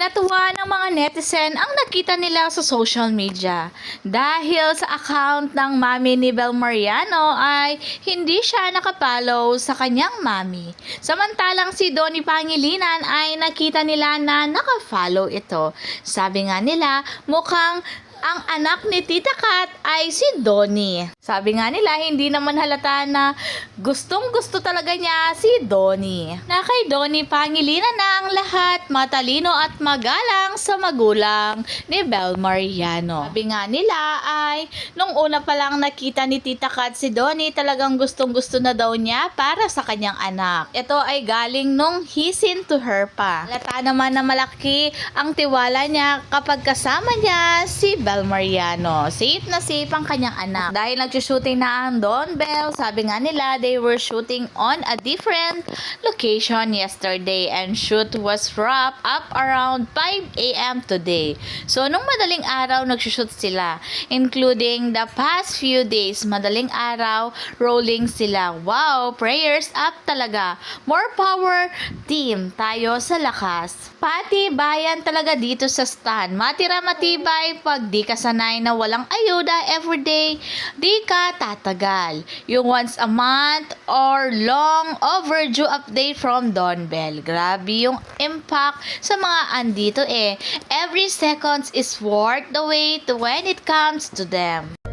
Natuwa ng mga netizen ang nakita nila sa social media dahil sa account ng mami ni Bel Mariano ay hindi siya nakapollow sa kanyang mami. Samantalang si Donnie Pangilinan ay nakita nila na nakafollow ito. Sabi nga nila mukhang ang anak ni Tita Kat ay si Donnie. Sabi nga nila, hindi naman halata na gustong-gusto talaga niya si Donnie. Na kay Donnie Pangilinan na ang lahat, matalino at magalang sa magulang ni Bel Mariano. Sabi nga nila ay, nung una pa lang nakita ni Tita Kat si Donnie, talagang gustong-gusto na daw niya para sa kanyang anak. Ito ay galing nung he's into her pa. Halata naman na malaki ang tiwala niya kapag kasama niya si Bel Mariano. Safe na safe ang kanyang anak. Dahil nag-shooting na ang Don Bell, sabi nga nila, they were shooting on a different location yesterday and shoot was wrapped up around 5 a.m. today. So, nung madaling araw, nag-shoot sila. Including the past few days, madaling araw, rolling sila. Wow, prayers up talaga. More power, team. Tayo sa lakas. Pati bayan talaga dito sa stand. Matira matibay pag di ka sanay na walang ayuda everyday, di ka tatagal. Yung once a month or long overdue update from Don Bell. Grabe yung impact sa mga andito eh. Every seconds is worth the wait when it comes to them.